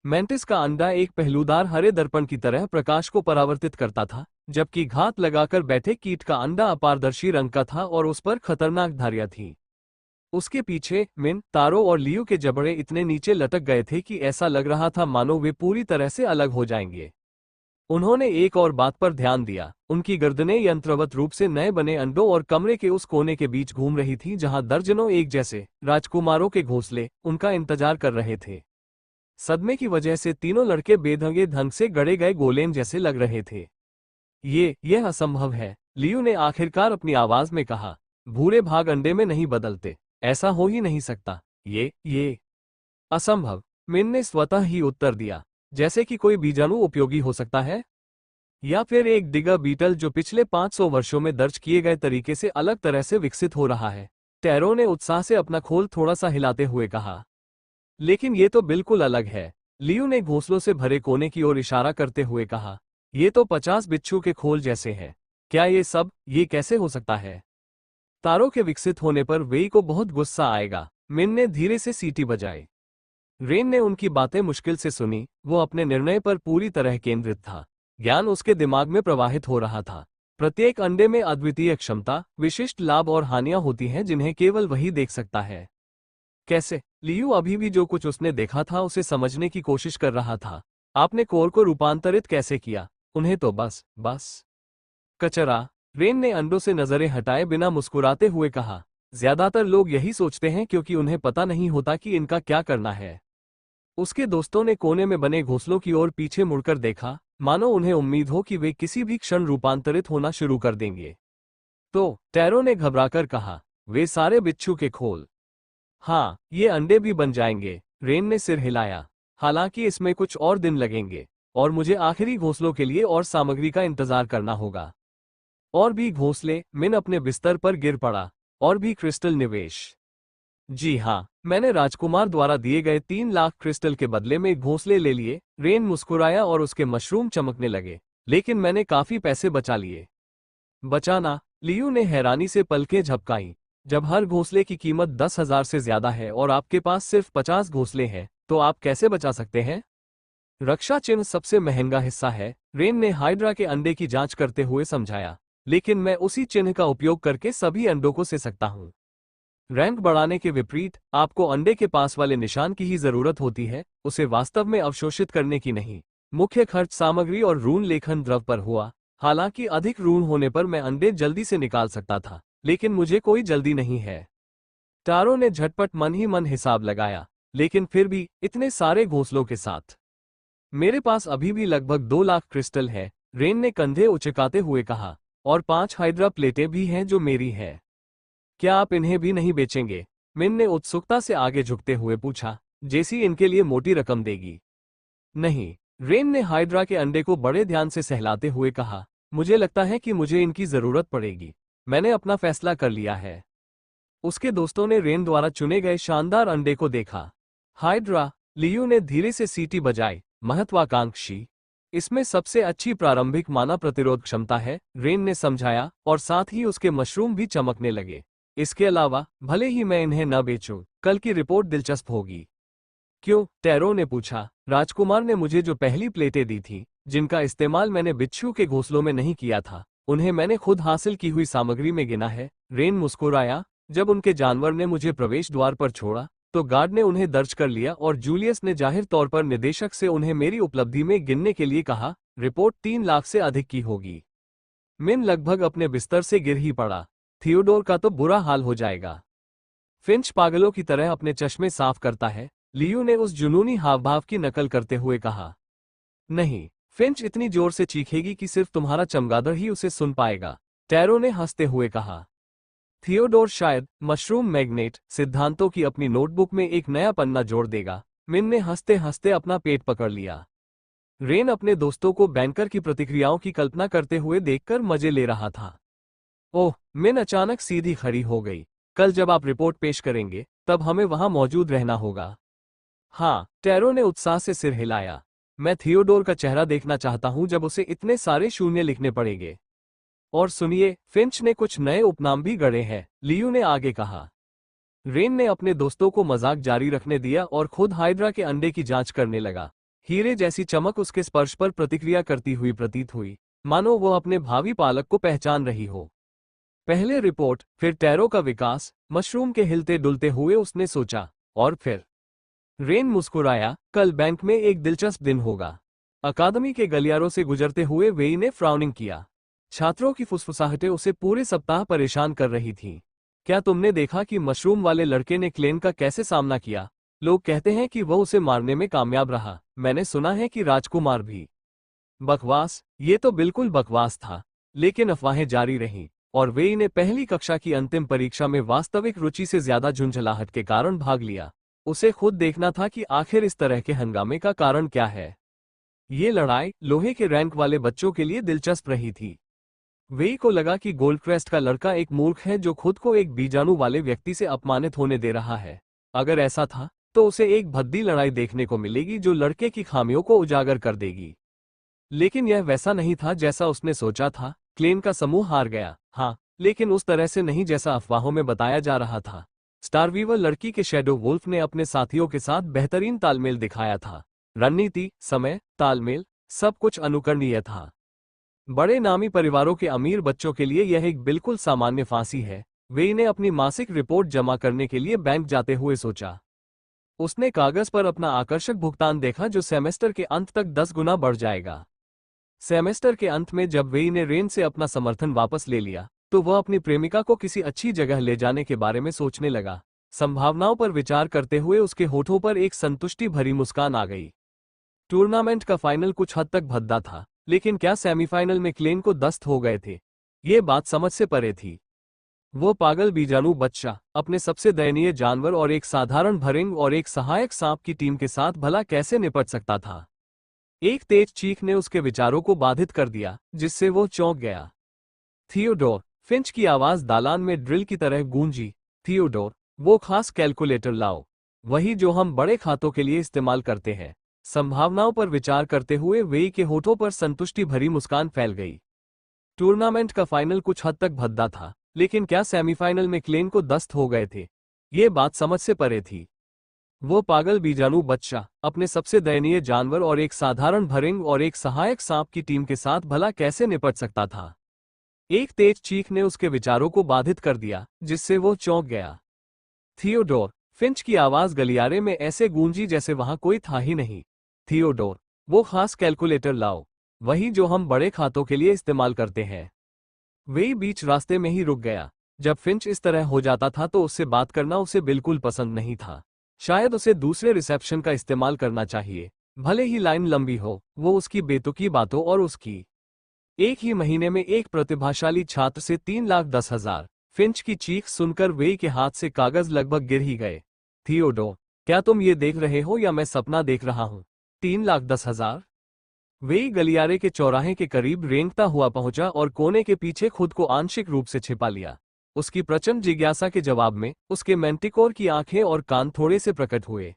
मेंटिस का अंडा एक पहलूदार हरे दर्पण की तरह प्रकाश को परावर्तित करता था, जबकि घात लगाकर बैठे कीट का अंडा अपारदर्शी रंग का था और उस पर खतरनाक धारियां थीं। उसके पीछे मिन, तारो और लियू के जबड़े इतने नीचे लटक गए थे कि ऐसा लग रहा था मानो वे पूरी तरह से अलग हो जाएंगे। उन्होंने एक और बात पर ध्यान दिया, उनकी गर्दनें यंत्रवत रूप से नए बने अंडों और कमरे के उस कोने के बीच घूम रही थीं जहां दर्जनों एक जैसे राजकुमारों के घोंसले उनका इंतजार कर रहे थे। सदमे की वजह से तीनों लड़के बेढंगे ढंग से गड़े गए गोलेम जैसे लग रहे थे। यह असंभव है, लियू ने आखिरकार अपनी आवाज में कहा। भूरे भाग अंडे में नहीं बदलते, ऐसा हो ही नहीं सकता। ये असंभव, मिन ने स्वतः ही उत्तर दिया। जैसे कि कोई बीजाणु उपयोगी हो सकता है, या फिर एक डिगा बीटल जो पिछले 500 वर्षों में दर्ज किए गए तरीके से अलग तरह से विकसित हो रहा है। टैरो ने उत्साह से अपना खोल थोड़ा सा हिलाते हुए कहा। लेकिन ये तो बिल्कुल अलग है, लियू ने घोंसलों से भरे कोने की ओर इशारा करते हुए कहा। ये तो 50 बिच्छू के खोल जैसे है। क्या ये कैसे हो सकता है? तारों के विकसित होने पर वेई को बहुत गुस्सा आएगा, मिन ने धीरे से सीटी बजाई। रेन ने उनकी बातें मुश्किल से सुनी, वो अपने निर्णय पर पूरी तरह केंद्रित था। ज्ञान उसके दिमाग में प्रवाहित हो रहा था। प्रत्येक अंडे में अद्वितीय क्षमता, विशिष्ट लाभ और हानियां होती हैं जिन्हें केवल वही देख सकता है। कैसे? लियू अभी भी जो कुछ उसने देखा था उसे समझने की कोशिश कर रहा था। आपने कोर को रूपांतरित कैसे किया? उन्हें तो बस कचरा। रेन ने अंडों से नजरें हटाए बिना मुस्कुराते हुए कहा। ज्यादातर लोग यही सोचते हैं क्योंकि उन्हें पता नहीं होता कि इनका क्या करना है। उसके दोस्तों ने कोने में बने घोंसलों की ओर पीछे मुड़कर देखा, मानो उन्हें उम्मीद हो कि वे किसी भी क्षण रूपांतरित होना शुरू कर देंगे। तो टैरो ने घबराकर कहा, वे सारे बिच्छू के खोल? हाँ, ये अंडे भी बन जाएंगे। रेन ने सिर हिलाया। हालांकि इसमें कुछ और दिन लगेंगे, और मुझे आखिरी घोंसलों के लिए और सामग्री का इंतजार करना होगा। और भी घोंसले? मिन अपने बिस्तर पर गिर पड़ा। और भी क्रिस्टल निवेश? जी हाँ, मैंने राजकुमार द्वारा दिए गए 3 लाख क्रिस्टल के बदले में घोंसले ले लिए। रेन मुस्कुराया और उसके मशरूम चमकने लगे। लेकिन मैंने काफी पैसे बचा लिए। बचाना? लियू ने हैरानी से पलकें झपकाईं। जब हर घोंसले की कीमत 10,000 से ज्यादा है और आपके पास सिर्फ 50 घोंसले हैं, तो आप कैसे बचा सकते हैं? रक्षा चिन्ह सबसे महंगा हिस्सा है, रेन ने हाइड्रा के अंडे की जांच करते हुए समझाया। लेकिन मैं उसी चिन्ह का उपयोग करके सभी अंडों को से सकता हूं। रैंक बढ़ाने के विपरीत आपको अंडे के पास वाले निशान की ही जरूरत होती है, उसे वास्तव में अवशोषित करने की नहीं। मुख्य खर्च सामग्री और रून लेखन द्रव पर हुआ। हालांकि अधिक रून होने पर मैं अंडे जल्दी से निकाल सकता था, लेकिन मुझे कोई जल्दी नहीं है। टारो ने झटपट मन ही मन हिसाब लगाया, लेकिन फिर भी इतने सारे घोंसलों के साथ मेरे पास अभी भी लगभग 2 लाख क्रिस्टल है, रेन ने कंधे उचकाते हुए कहा। और 5 हाइड्रा प्लेटें भी हैं जो मेरी है। क्या आप इन्हें भी नहीं बेचेंगे? मिन ने उत्सुकता से आगे झुकते हुए पूछा। जेसी इनके लिए मोटी रकम देगी। नहीं, रेन ने हाइड्रा के अंडे को बड़े ध्यान से सहलाते हुए कहा। मुझे लगता है कि मुझे इनकी जरूरत पड़ेगी। मैंने अपना फैसला कर लिया है। उसके दोस्तों ने रेन द्वारा चुने गए शानदार अंडे को देखा। हाइड्रा, लियू ने धीरे से सीटी बजाई। महत्वाकांक्षी। इसमें सबसे अच्छी प्रारंभिक माना प्रतिरोध क्षमता है, रेन ने समझाया, और साथ ही उसके मशरूम भी चमकने लगे। इसके अलावा भले ही मैं इन्हें न बेचूं, कल की रिपोर्ट दिलचस्प होगी। क्यों? टैरो ने पूछा। राजकुमार ने मुझे जो पहली प्लेटें दी थी, जिनका इस्तेमाल मैंने बिच्छू के घोंसलों में नहीं किया था, उन्हें मैंने खुद हासिल की हुई सामग्री में गिना है। रेन मुस्कुराया। जब उनके जानवर ने मुझे प्रवेश द्वार पर छोड़ा तो गार्ड ने उन्हें दर्ज कर लिया और जूलियस ने जाहिर तौर पर निदेशक से उन्हें मेरी उपलब्धि में गिनने के लिए कहा। रिपोर्ट 3 लाख से अधिक की होगी। मिन लगभग अपने बिस्तर से गिर ही पड़ा। थियोडोर का तो बुरा हाल हो जाएगा। फिंच पागलों की तरह अपने चश्मे साफ करता है, लियू ने उस जुनूनी हावभाव की नकल करते हुए कहा। नहीं, फिंच इतनी जोर से चीखेगी कि सिर्फ तुम्हारा चमगादड़ ही उसे सुन पाएगा, टैरो ने हंसते हुए कहा। थियोडोर शायद मशरूम मैग्नेट सिद्धांतों की अपनी नोटबुक में एक नया पन्ना जोड़ देगा। मिन ने हंसते हंसते अपना पेट पकड़ लिया। रेन अपने दोस्तों को बैंकर की प्रतिक्रियाओं की कल्पना करते हुए देखकर मजे ले रहा था। ओह, मिन अचानक सीधी खड़ी हो गई। कल जब आप रिपोर्ट पेश करेंगे, तब हमें वहां मौजूद रहना होगा। हाँ, टैरो ने उत्साह से सिर हिलाया। मैं थियोडोर का चेहरा देखना चाहता हूं जब उसे इतने सारे शून्य लिखने पड़ेंगे। और सुनिए, फिंच ने कुछ नए उपनाम भी गढ़े हैं, लियू ने आगे कहा। रेन ने अपने दोस्तों को मजाक जारी रखने दिया और खुद हाइड्रा के अंडे की जांच करने लगा। हीरे जैसी चमक उसके स्पर्श पर प्रतिक्रिया करती हुई प्रतीत हुई, मानो वो अपने भावी पालक को पहचान रही हो। पहले रिपोर्ट, फिर टैरो का विकास, मशरूम के हिलते डुलते हुए उसने सोचा। और फिर रेन मुस्कुराया। कल बैंक में एक दिलचस्प दिन होगा। अकादमी के गलियारों से गुजरते हुए वेई ने फ्राउनिंग किया। छात्रों की फुसफुसाहटें उसे पूरे सप्ताह परेशान कर रही थीं। क्या तुमने देखा कि मशरूम वाले लड़के ने क्लेन का कैसे सामना किया? लोग कहते हैं कि वह उसे मारने में कामयाब रहा। मैंने सुना है कि राजकुमार भी। बकवास, ये तो बिल्कुल बकवास था। लेकिन अफवाहें जारी रहीं, और वेई ने पहली कक्षा की अंतिम परीक्षा में वास्तविक रुचि से ज्यादा झुंझलाहट के कारण भाग लिया। उसे खुद देखना था कि आखिर इस तरह के हंगामे का कारण क्या है। ये लड़ाई लोहे के रैंक वाले बच्चों के लिए दिलचस्प रही थी। वेई को लगा कि गोल्डक्रेस्ट का लड़का एक मूर्ख है जो खुद को एक बीजाणु वाले व्यक्ति से अपमानित होने दे रहा है। अगर ऐसा था, तो उसे एक भद्दी लड़ाई देखने को मिलेगी जो लड़के की खामियों को उजागर कर देगी। लेकिन यह वैसा नहीं था जैसा उसने सोचा था। क्लेन का समूह हार गया, हाँ, लेकिन उस तरह से नहीं जैसा अफवाहों में बताया जा रहा था। स्टारवीवर लड़की के शैडो वुल्फ ने अपने साथियों के साथ बेहतरीन तालमेल दिखाया था। रणनीति, समय, तालमेल, सब कुछ अनुकरणीय था। बड़े नामी परिवारों के अमीर बच्चों के लिए यह एक बिल्कुल सामान्य फांसी है। वेई ने अपनी मासिक रिपोर्ट जमा करने के लिए बैंक जाते हुए सोचा। उसने कागज पर अपना आकर्षक भुगतान देखा जो सेमेस्टर के अंत तक 10 गुना बढ़ जाएगा। सेमेस्टर के अंत में जब वेई ने रेन से अपना समर्थन वापस ले लिया, तो वह अपनी प्रेमिका को किसी अच्छी जगह ले जाने के बारे में सोचने लगा। संभावनाओं पर विचार करते हुए उसके होठों पर एक संतुष्टि भरी मुस्कान आ गई। टूर्नामेंट का फाइनल कुछ हद तक भद्दा था, लेकिन क्या सेमीफाइनल में क्लेन को दस्त हो गए थे? ये बात समझ से परे थी। वो पागल बीजाणु बच्चा अपने सबसे दयनीय जानवर और एक साधारण भरिंग और एक सहायक सांप की टीम के साथ भला कैसे निपट सकता था? एक तेज चीख ने उसके विचारों को बाधित कर दिया, जिससे वो चौंक गया। थियोडोर, फिंच की आवाज दालान में ड्रिल की तरह गूंजी। थियोडोर, वो खास कैलकुलेटर लाओ, वही जो हम बड़े खातों के लिए इस्तेमाल करते हैं। संभावनाओं पर विचार करते हुए वेई के होठों पर संतुष्टि भरी मुस्कान फैल गई। टूर्नामेंट का फाइनल कुछ हद तक भद्दा था, लेकिन क्या सेमीफाइनल में क्लेन को दस्त हो गए थे? ये बात समझ से परे थी। वो पागल बीजाणु बच्चा अपने सबसे दयनीय जानवर और एक साधारण भरिंग और एक सहायक सांप की टीम के साथ भला कैसे निपट सकता था? एक तेज चीख ने उसके विचारों को बाधित कर दिया, जिससे वो चौंक गया। थियोडोर, फिंच की आवाज गलियारे में ऐसे गूंजी जैसे वहां कोई था ही नहीं। थियोडोर, वो खास कैलकुलेटर लाओ, वही जो हम बड़े खातों के लिए इस्तेमाल करते हैं। वे बीच रास्ते में ही रुक गया। जब फिंच इस तरह हो जाता था तो उससे बात करना उसे बिल्कुल पसंद नहीं था। शायद उसे दूसरे रिसेप्शन का इस्तेमाल करना चाहिए, भले ही लाइन लंबी हो। वो उसकी बेतुकी बातों और उसकी एक ही महीने में एक प्रतिभाशाली छात्र से 3,10,000। फिंच की चीख सुनकर वे के हाथ से कागज लगभग गिर ही गए। थियोडोर, क्या तुम ये देख रहे हो या मैं सपना देख रहा हूं? 3,10,000। वे गलियारे के चौराहे के करीब रेंगता हुआ पहुंचा और कोने के पीछे खुद को आंशिक रूप से छिपा लिया। उसकी प्रचंड जिज्ञासा के जवाब में उसके मैंटिकोर की आंखें और कान थोड़े से प्रकट हुए।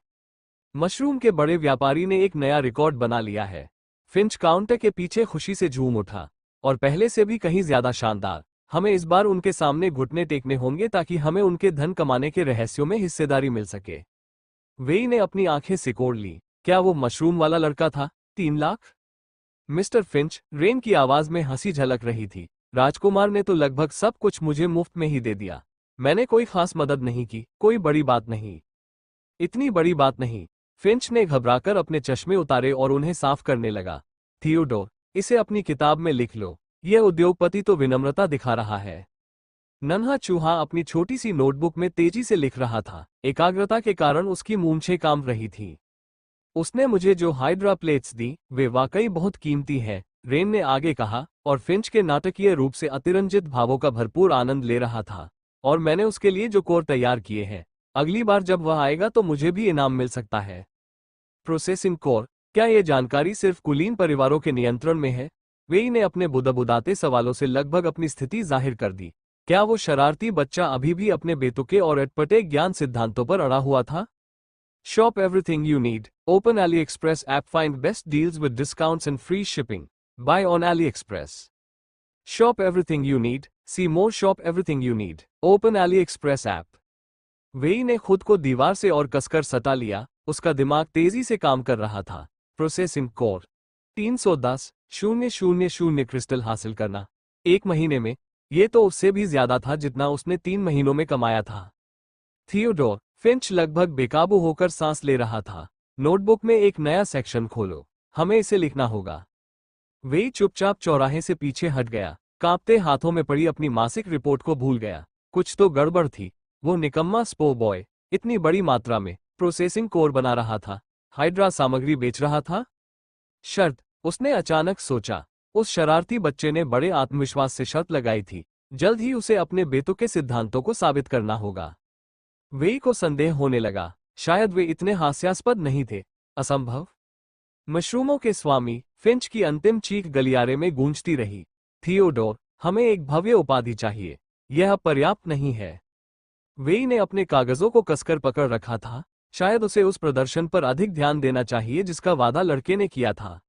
मशरूम के बड़े व्यापारी ने एक नया रिकॉर्ड बना लिया है। फिंच काउंटर के पीछे खुशी से झूम उठा। और पहले से भी कहीं ज्यादा शानदार। हमें इस बार उनके सामने घुटने टेकने होंगे ताकि हमें उनके धन कमाने के रहस्यों में हिस्सेदारी मिल सके। वेई ने अपनी आंखें सिकोड़ ली। क्या वो मशरूम वाला लड़का था? 3,00,000? मिस्टर फिंच, रेन की आवाज में हंसी झलक रही थी। राजकुमार ने तो लगभग सब कुछ मुझे मुफ्त में ही दे दिया। मैंने कोई खास मदद नहीं की, कोई बड़ी बात नहीं। इतनी बड़ी बात नहीं। फिंच ने घबराकर अपने चश्मे उतारे और उन्हें साफ करने लगा। थियोडोर, इसे अपनी किताब में लिख लो। यह उद्योगपति तो विनम्रता दिखा रहा है। नन्हा चूहा अपनी छोटी सी नोटबुक में तेजी से लिख रहा था। एकाग्रता के कारण उसकी मूंछें काम रही थीं। उसने मुझे जो हाइड्रा प्लेट्स दी वे वाकई बहुत कीमती हैं, रेन ने आगे कहा, और फिंच के नाटकीय रूप से अतिरंजित भावों का भरपूर आनंद ले रहा था। और मैंने उसके लिए जो कोर तैयार किए हैं, अगली बार जब वह आएगा तो मुझे भी इनाम मिल सकता है। प्रोसेसिंग कोर, क्या यह जानकारी सिर्फ कुलीन परिवारों के नियंत्रण में है? वेई ने अपने बुदबुदाते सवालों से लगभग अपनी स्थिति जाहिर कर दी। क्या वो शरारती बच्चा अभी भी अपने बेतुके और अटपटे ज्ञान सिद्धांतों पर अड़ा हुआ था? Shop everything you need. Open AliExpress app. Find best deals with discounts and free shipping. Buy on AliExpress. Shop everything you need. See more. Shop everything you need. Open AliExpress app. वेई ने खुद को दीवार से और कसकर सटा लिया। उसका दिमाग तेजी से काम कर रहा था। प्रोसेसिंग कोर 310,000 क्रिस्टल हासिल करना 1 महीने में, ये तो उससे भी ज्यादा था जितना उसने 3 महीनों में कमाया था। थियोडोर, फिंच लगभग बेकाबू होकर सांस ले रहा था। नोटबुक में एक नया सेक्शन खोलो, हमें इसे लिखना होगा। वे चुपचाप चौराहे से पीछे हट गया। कांपते हाथों में पड़ी अपनी मासिक रिपोर्ट को भूल गया। कुछ तो गड़बड़ थी। वो निकम्मा स्पो बॉय इतनी बड़ी मात्रा में प्रोसेसिंग कोर बना रहा था, हाइड्रा सामग्री बेच रहा था। शर्त, उसने अचानक सोचा। उस शरारती बच्चे ने बड़े आत्मविश्वास से शर्त लगाई थी। जल्द ही उसे अपने बेतुके सिद्धांतों को साबित करना होगा। वेई को संदेह होने लगा, शायद वे इतने हास्यास्पद नहीं थे। असंभव। मशरूमों के स्वामी, फिंच की अंतिम चीख गलियारे में गूंजती रही। थियोडोर, हमें एक भव्य उपाधि चाहिए, यह पर्याप्त नहीं है। वेई ने अपने कागजों को कसकर पकड़ रखा था। शायद उसे उस प्रदर्शन पर अधिक ध्यान देना चाहिए जिसका वादा लड़के ने किया था।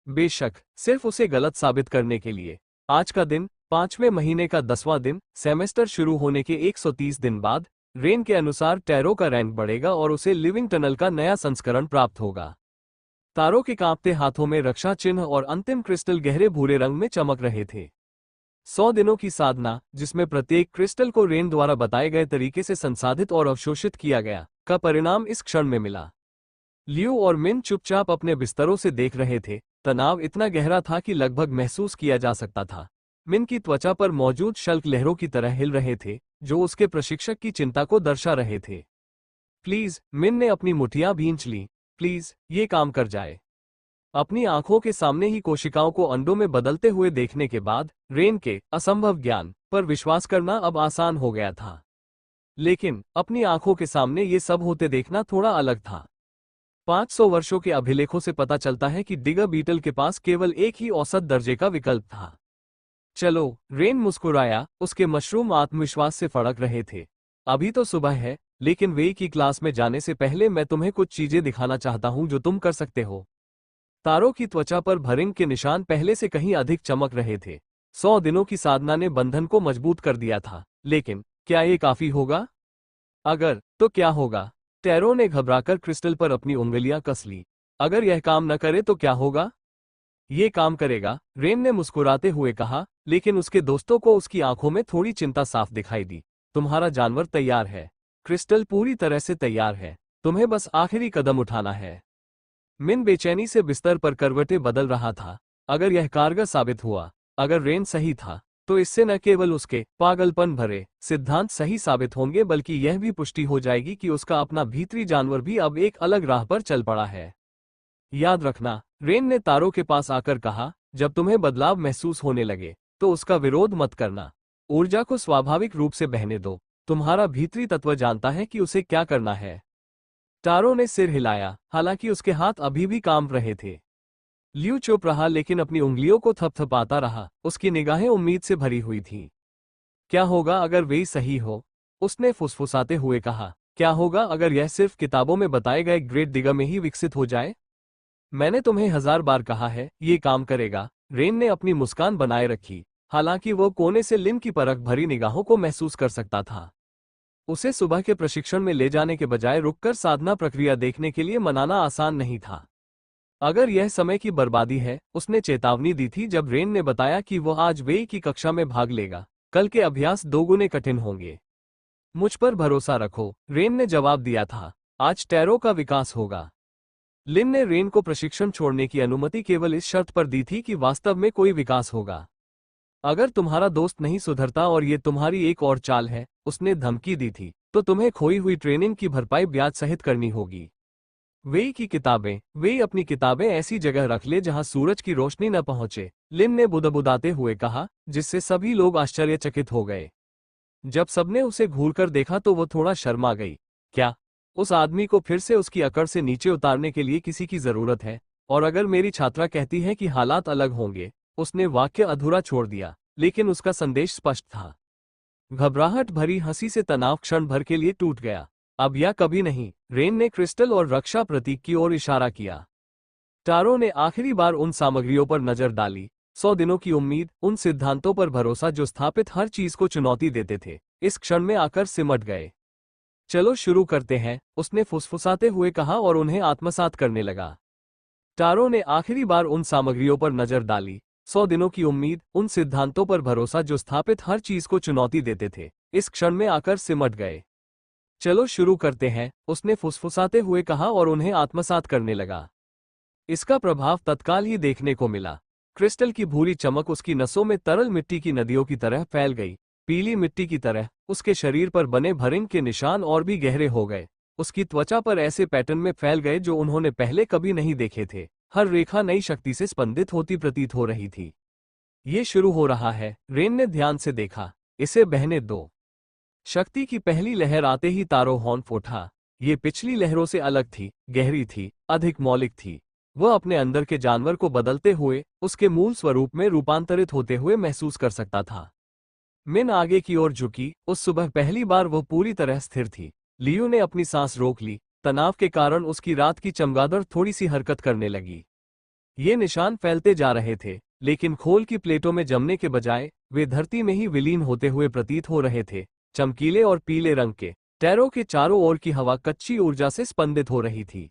बेशक, सिर्फ उसे गलत साबित करने के लिए। आज का दिन, 5वें महीने का 10वां दिन, सेमेस्टर शुरू होने के 130 दिन बाद, रेन के अनुसार टैरो का रैंक बढ़ेगा और उसे लिविंग टनल का नया संस्करण प्राप्त होगा। तारों के कांपते हाथों में रक्षा चिन्ह और अंतिम क्रिस्टल गहरे भूरे रंग में चमक रहे थे। 100 दिनों की साधना, जिसमें प्रत्येक क्रिस्टल को रेन द्वारा बताए गए तरीके से संसाधित और अवशोषित किया गया, का परिणाम इस क्षण में मिला। लियू और मिन चुपचाप अपने बिस्तरों से देख रहे थे। तनाव इतना गहरा था कि लगभग महसूस किया जा सकता था। मिन की त्वचा पर मौजूद शल्क लहरों की तरह हिल रहे थे, जो उसके प्रशिक्षक की चिंता को दर्शा रहे थे। प्लीज, मिन ने अपनी मुठियां भींच ली। प्लीज, ये काम कर जाए। अपनी आंखों के सामने ही कोशिकाओं को अंडों में बदलते हुए देखने के बाद, रेन के असंभव ज्ञान पर विश्वास करना अब आसान हो गया था। लेकिन अपनी आंखों के सामने ये सब होते देखना थोड़ा अलग था। 500 वर्षों के अभिलेखों से पता चलता है कि डिगर बीटल के पास केवल एक ही औसत दर्जे का विकल्प था। चलो, रेन मुस्कुराया। उसके मशरूम आत्मविश्वास से फड़क रहे थे। अभी तो सुबह है, लेकिन वेई की क्लास में जाने से पहले मैं तुम्हें कुछ चीजें दिखाना चाहता हूं जो तुम कर सकते हो। तारों की त्वचा पर भरिंग के निशान पहले से कहीं अधिक चमक रहे थे। 100 दिनों की साधना ने बंधन को मजबूत कर दिया था। लेकिन क्या ये काफी होगा? अगर, तो क्या होगा? टैरो ने घबराकर क्रिस्टल पर अपनी उंगलियां कस ली। अगर यह काम न करे तो क्या होगा? ये काम करेगा, रेन ने मुस्कुराते हुए कहा, लेकिन उसके दोस्तों को उसकी आंखों में थोड़ी चिंता साफ दिखाई दी। तुम्हारा जानवर तैयार है। क्रिस्टल पूरी तरह से तैयार है, तुम्हें बस आखिरी कदम उठाना है। मिन बेचैनी से बिस्तर पर करवटें बदल रहा था। अगर यह कारगर साबित हुआ, अगर रेन सही था, तो इससे न केवल उसके पागलपन भरे सिद्धांत सही साबित होंगे, बल्कि यह भी पुष्टि हो जाएगी कि उसका अपना भीतरी जानवर भी अब एक अलग राह पर चल पड़ा है। याद रखना, रेन ने तारों के पास आकर कहा, जब तुम्हें बदलाव महसूस होने लगे तो उसका विरोध मत करना। ऊर्जा को स्वाभाविक रूप से बहने दो। तुम्हारा भीतरी तत्व जानता है कि उसे क्या करना है। तारों ने सिर हिलाया, हालांकि उसके हाथ अभी भी कांप रहे थे। लियू चुप रहा, लेकिन अपनी उंगलियों को थपथपाता रहा। उसकी निगाहें उम्मीद से भरी हुई थीं। क्या होगा अगर वे सही हो? उसने फुसफुसाते हुए कहा। क्या होगा अगर यह सिर्फ किताबों में बताए गए ग्रेट दिगा में ही विकसित हो जाए? मैंने तुम्हें 1000 बार कहा है, ये काम करेगा। रेन ने अपनी मुस्कान बनाए रखी, हालांकि वो कोने से लिन की परख भरी निगाहों को महसूस कर सकता था। उसे सुबह के प्रशिक्षण में ले जाने के बजाय रुककर साधना प्रक्रिया देखने के लिए मनाना आसान नहीं था। अगर यह समय की बर्बादी है, उसने चेतावनी दी थी जब रेन ने बताया कि वो आज वे की कक्षा में भाग लेगा। कल के अभ्यास दोगुने कठिन होंगे। मुझ पर भरोसा रखो, रेन ने जवाब दिया था। आज टैरो का विकास होगा। लिन ने रेन को प्रशिक्षण छोड़ने की अनुमति केवल इस शर्त पर दी थी कि वास्तव में कोई विकास होगा। अगर तुम्हारा दोस्त नहीं सुधरता और ये तुम्हारी एक और चाल है, उसने धमकी दी थी, तो तुम्हें खोई हुई ट्रेनिंग की भरपाई ब्याज सहित करनी होगी। वे की किताबें, वे अपनी किताबें ऐसी जगह रख ले जहां सूरज की रोशनी न पहुंचे, लिन ने बुदबुदाते हुए कहा, जिससे सभी लोग आश्चर्यचकित हो गए। जब सबने उसे घूरकर देखा तो वो थोड़ा शर्मा गई। क्या उस आदमी को फिर से उसकी अकड़ से नीचे उतारने के लिए किसी की जरूरत है? और अगर मेरी छात्रा कहती है कि हालात अलग होंगे? उसने वाक्य अधूरा छोड़ दिया, लेकिन उसका संदेश स्पष्ट था। घबराहट भरी हंसी से तनाव क्षण भर के लिए टूट गया। अब या कभी नहीं, रेन ने क्रिस्टल और रक्षा प्रतीक की ओर इशारा किया। टारो ने आखिरी बार उन सामग्रियों पर नजर डाली। 100 दिनों की उम्मीद, उन सिद्धांतों पर भरोसा जो स्थापित हर चीज को चुनौती देते थे, इस क्षण में आकर सिमट गए। चलो शुरू करते हैं, उसने फुसफुसाते हुए कहा और उन्हें आत्मसात करने लगा। टारो ने आखिरी बार उन सामग्रियों पर नजर डाली। 100 दिनों की उम्मीद, उन सिद्धांतों पर भरोसा जो स्थापित हर चीज को चुनौती देते थे, इस क्षण में आकर सिमट गए। चलो शुरू करते हैं, उसने फुसफुसाते हुए कहा और उन्हें आत्मसात करने लगा। इसका प्रभाव तत्काल ही देखने को मिला। क्रिस्टल की भूरी चमक उसकी नसों में तरल मिट्टी की नदियों की तरह फैल गई। पीली मिट्टी की तरह उसके शरीर पर बने भरिंग के निशान और भी गहरे हो गए। उसकी त्वचा पर ऐसे पैटर्न में फैल गए जो उन्होंने पहले कभी नहीं देखे थे। हर रेखा नई शक्ति से स्पंदित होती प्रतीत हो रही थी। ये शुरू हो रहा है, रेन ने ध्यान से देखा। इसे बहने दो। शक्ति की पहली लहर आते ही तारो हॉर्न उठा। ये पिछली लहरों से अलग थी, गहरी थी, अधिक मौलिक थी। वह अपने अंदर के जानवर को बदलते हुए, उसके मूल स्वरूप में रूपांतरित होते हुए महसूस कर सकता था। मिन आगे की ओर झुकी। उस सुबह पहली बार वो पूरी तरह स्थिर थी। लियू ने अपनी सांस रोक ली। तनाव के कारण उसकी रात की चमगादड़ थोड़ी सी हरकत करने लगी। ये निशान फैलते जा रहे थे, लेकिन खोल की प्लेटों में जमने के बजाय वे धरती में ही विलीन होते हुए प्रतीत हो रहे थे। चमकीले और पीले रंग के टैरो के चारों ओर की हवा कच्ची ऊर्जा से स्पंदित हो रही थी।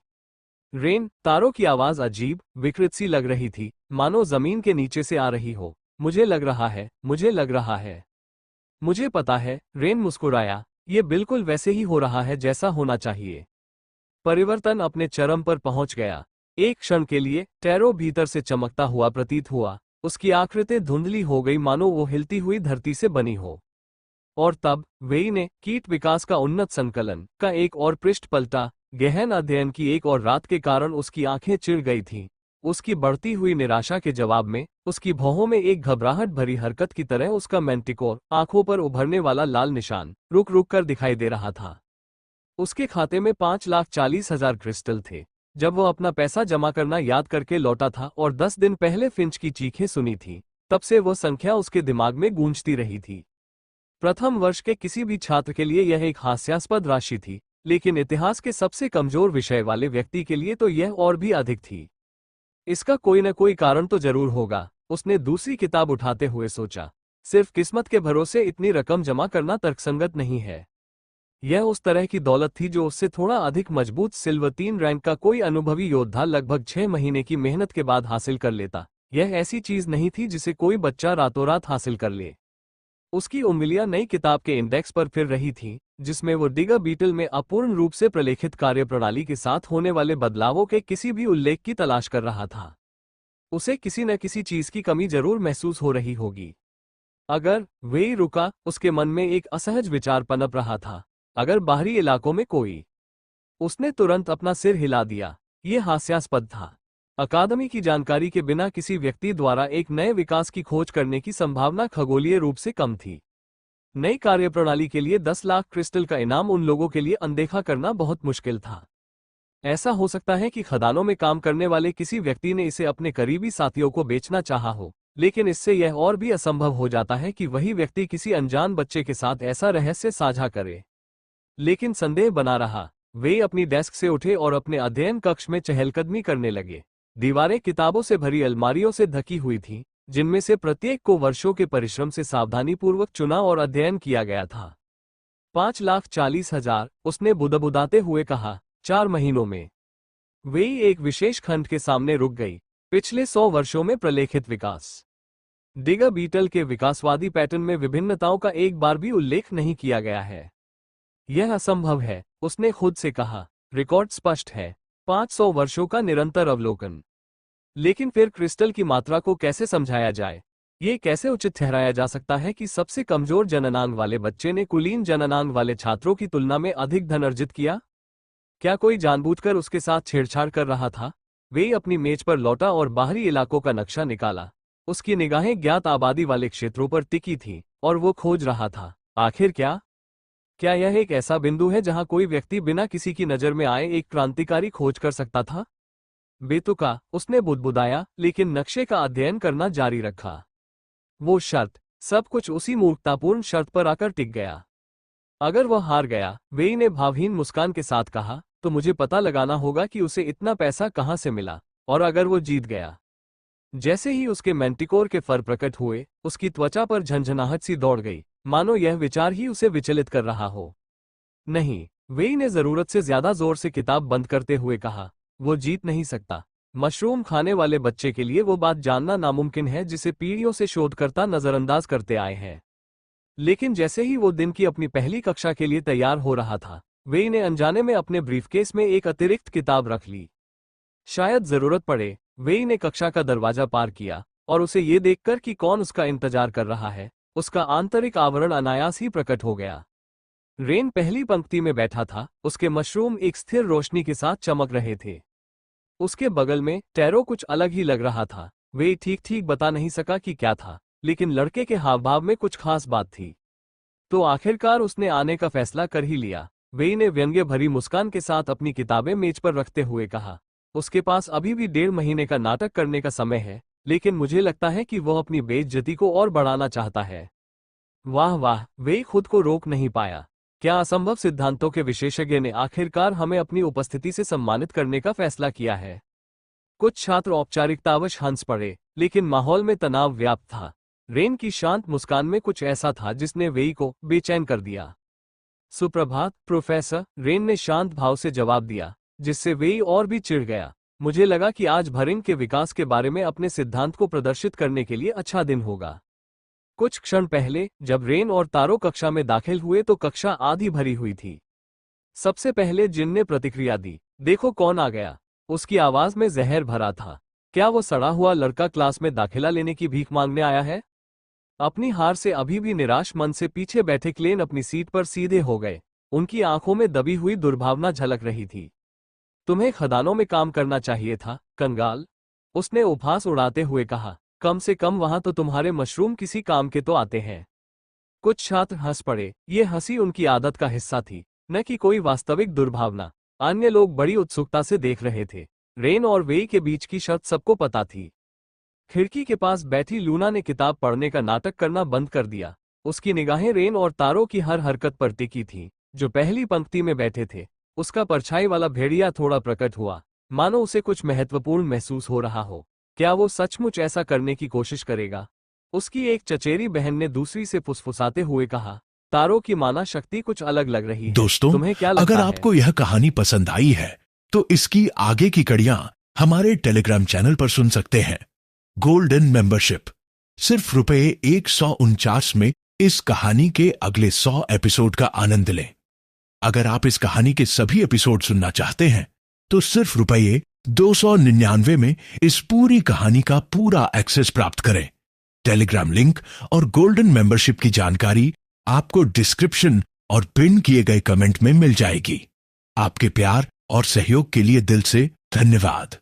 रेन, तारों की आवाज अजीब, विकृत सी लग रही थी, मानो जमीन के नीचे से आ रही हो। मुझे लग रहा है, मुझे लग रहा है। मुझे पता है, रेन मुस्कुराया। ये बिल्कुल वैसे ही हो रहा है जैसा होना चाहिए। परिवर्तन अपने चरम पर पहुंच गया। एक क्षण के लिए टैरो भीतर से चमकता हुआ प्रतीत हुआ। उसकी आकृति धुंधली हो गई, मानो वो हिलती हुई धरती से बनी हो। और तब वेई ने कीट विकास का उन्नत संकलन का एक और पृष्ठ पलटा। गहन अध्ययन की एक और रात के कारण उसकी आंखें चिढ़ गई थीं। उसकी बढ़ती हुई निराशा के जवाब में उसकी भौहों में एक घबराहट भरी हरकत की तरह उसका मैंटिकोर, आंखों पर उभरने वाला लाल निशान, रुक रुक कर दिखाई दे रहा था। उसके खाते में 5,40,000 क्रिस्टल थे। जब वो अपना पैसा जमा करना याद करके लौटा था और 10 दिन पहले फिंच की चीखें सुनी थी, तब से वो संख्या उसके दिमाग में गूंजती रही थी। प्रथम वर्ष के किसी भी छात्र के लिए यह एक हास्यास्पद राशि थी, लेकिन इतिहास के सबसे कमजोर विषय वाले व्यक्ति के लिए तो यह और भी अधिक थी। इसका कोई न कोई कारण तो जरूर होगा, उसने दूसरी किताब उठाते हुए सोचा। सिर्फ किस्मत के भरोसे इतनी रकम जमा करना तर्कसंगत नहीं है। यह उस तरह की दौलत थी जो उससे थोड़ा अधिक मजबूत सिल्वर 3 रैंक का कोई अनुभवी योद्धा लगभग 6 महीने की मेहनत के बाद हासिल कर लेता। यह ऐसी चीज नहीं थी जिसे कोई बच्चा रातों रात हासिल कर ले। उसकी उंगलियां नई किताब के इंडेक्स पर फिर रही थीं, जिसमें वो डिगा बीटल में अपूर्ण रूप से प्रलेखित कार्यप्रणाली के साथ होने वाले बदलावों के किसी भी उल्लेख की तलाश कर रहा था। उसे किसी न किसी चीज की कमी जरूर महसूस हो रही होगी। अगर वेई रुका, उसके मन में एक असहज विचार पनप रहा था। अगर बाहरी इलाकों में कोई। उसने तुरंत अपना सिर हिला दिया। यह हास्यास्पद था। अकादमी की जानकारी के बिना किसी व्यक्ति द्वारा एक नए विकास की खोज करने की संभावना खगोलीय रूप से कम थी। नई कार्यप्रणाली के लिए 10 लाख क्रिस्टल का इनाम उन लोगों के लिए अनदेखा करना बहुत मुश्किल था। ऐसा हो सकता है कि खदानों में काम करने वाले किसी व्यक्ति ने इसे अपने करीबी साथियों को बेचना चाहा हो, लेकिन इससे यह और भी असंभव हो जाता है कि वही व्यक्ति किसी अनजान बच्चे के साथ ऐसा रहस्य साझा करे। लेकिन संदेह बना रहा। वे अपनी डेस्क से उठे और अपने अध्ययन कक्ष में चहलकदमी करने लगे। दीवारें किताबों से भरी अलमारियों से ढकी हुई थीं, जिनमें से प्रत्येक को वर्षों के परिश्रम से सावधानीपूर्वक चुना और अध्ययन किया गया था। 5,40,000, उसने बुदबुदाते हुए कहा। 4 महीनों में। वे एक विशेष खंड के सामने रुक गई। पिछले 100 वर्षों में प्रलेखित विकास। डिगा बीटल के विकासवादी पैटर्न में विभिन्नताओं का एक बार भी उल्लेख नहीं किया गया है। यह असंभव है, उसने खुद से कहा। रिकॉर्ड स्पष्ट है। 500 वर्षों का निरंतर अवलोकन। लेकिन फिर क्रिस्टल की मात्रा को कैसे समझाया जाए? ये कैसे उचित ठहराया जा सकता है कि सबसे कमजोर जननांग वाले बच्चे ने कुलीन जननांग वाले छात्रों की तुलना में अधिक धन अर्जित किया? क्या कोई जानबूझकर उसके साथ छेड़छाड़ कर रहा था? वे अपनी मेज पर लौटा और बाहरी इलाकों का नक्शा निकाला। उसकी निगाहें ज्ञात आबादी वाले क्षेत्रों पर टिकी थीं, और वो खोज रहा था। आखिर क्या यह एक ऐसा बिंदु है जहां कोई व्यक्ति बिना किसी की नजर में आए एक क्रांतिकारी खोज कर सकता था? बेतुका, उसने बुदबुदाया, लेकिन नक्शे का अध्ययन करना जारी रखा। वो शर्त, सब कुछ उसी मूर्खतापूर्ण शर्त पर आकर टिक गया। अगर वह हार गया, वेई ने भावहीन मुस्कान के साथ कहा, तो मुझे पता लगाना होगा कि उसे इतना पैसा कहां से मिला। और अगर वो जीत गया? जैसे ही उसके मैंटिकोर के फर प्रकट हुए, उसकी त्वचा पर झंझनाहट सी दौड़ गई, मानो यह विचार ही उसे विचलित कर रहा हो। नहीं, वेई ने जरूरत से ज्यादा जोर से किताब बंद करते हुए कहा, वो जीत नहीं सकता। मशरूम खाने वाले बच्चे के लिए वो बात जानना नामुमकिन है जिसे पीढ़ियों से शोधकर्ता नजरअंदाज करते आए हैं। लेकिन जैसे ही वो दिन की अपनी पहली कक्षा के लिए तैयार हो रहा था, वेई ने अनजाने में अपने ब्रीफकेस में एक अतिरिक्त किताब रख ली। शायद जरूरत पड़े। वेई ने कक्षा का दरवाजा पार किया, और उसे ये देखकर कि कौन उसका इंतजार कर रहा है, उसका आंतरिक आवरण अनायास ही प्रकट हो गया। रेन पहली पंक्ति में बैठा था, उसके मशरूम एक स्थिर रोशनी के साथ चमक रहे थे। उसके बगल में टैरो कुछ अलग ही लग रहा था। वे ठीक बता नहीं सका कि क्या था, लेकिन लड़के के हावभाव में कुछ खास बात थी। तो आखिरकार उसने आने का फैसला कर ही लिया। वेई ने व्यंग्य भरी मुस्कान के साथ अपनी किताबें मेज पर रखते हुए कहा, उसके पास अभी भी 1.5 महीने का नाटक करने का समय है, लेकिन मुझे लगता है कि वह अपनी बेइज्जती को और बढ़ाना चाहता है। वाह वाह, वे खुद को रोक नहीं पाया। क्या असंभव सिद्धांतों के विशेषज्ञ ने आखिरकार हमें अपनी उपस्थिति से सम्मानित करने का फैसला किया है। कुछ छात्र औपचारिकतावश हंस पड़े, लेकिन माहौल में तनाव व्याप्त था। रेन की शांत मुस्कान में कुछ ऐसा था जिसने वेई को बेचैन कर दिया। सुप्रभात प्रोफेसर, रेन ने शांत भाव से जवाब दिया, जिससे वेई और भी चिढ़ गया। मुझे लगा कि आज भरिंग के विकास के बारे में अपने सिद्धांत को प्रदर्शित करने के लिए अच्छा दिन होगा। कुछ क्षण पहले जब रेन और तारो कक्षा में दाखिल हुए तो कक्षा आधी भरी हुई थी। सबसे पहले जिन ने प्रतिक्रिया दी, देखो कौन आ गया। उसकी आवाज में जहर भरा था। क्या वो सड़ा हुआ लड़का क्लास में दाखिला लेने की भीख मांगने आया है? अपनी हार से अभी भी निराश मन से पीछे बैठे क्लेन अपनी सीट पर सीधे हो गए। उनकी आंखों में दबी हुई दुर्भावना झलक रही थी। तुम्हें खदानों में काम करना चाहिए था, कंगाल, उसने उपहास उड़ाते हुए कहा। कम से कम वहां तो तुम्हारे मशरूम किसी काम के तो आते हैं। कुछ छात्र हंस पड़े। ये हंसी उनकी आदत का हिस्सा थी, न कि कोई वास्तविक दुर्भावना। अन्य लोग बड़ी उत्सुकता से देख रहे थे। रेन और वेई के बीच की शर्त सबको पता थी। खिड़की के पास बैठी लूना ने किताब पढ़ने का नाटक करना बंद कर दिया। उसकी निगाहें रेन और तारो की हर हरकत पर टिकी थीं, जो पहली पंक्ति में बैठे थे। उसका परछाई वाला भेड़िया थोड़ा प्रकट हुआ, मानो उसे कुछ महत्वपूर्ण महसूस हो रहा हो। क्या वो सचमुच ऐसा करने की कोशिश करेगा? उसकी एक चचेरी बहन ने दूसरी से फुसफुसाते हुए कहा। तारो की माना शक्ति कुछ अलग लग रही है। दोस्तों, तुम्हें क्या लगता अगर है? आपको यह कहानी पसंद आई है तो इसकी आगे की कड़ियां हमारे टेलीग्राम चैनल पर सुन सकते हैं। गोल्डन मेंबरशिप सिर्फ ₹149 में इस कहानी के अगले 100 एपिसोड का आनंद लें। अगर आप इस कहानी के सभी एपिसोड सुनना चाहते हैं तो सिर्फ रुपये 299 में इस पूरी कहानी का पूरा एक्सेस प्राप्त करें। टेलीग्राम लिंक और गोल्डन मेंबरशिप की जानकारी आपको डिस्क्रिप्शन और पिन किए गए कमेंट में मिल जाएगी। आपके प्यार और सहयोग के लिए दिल से धन्यवाद।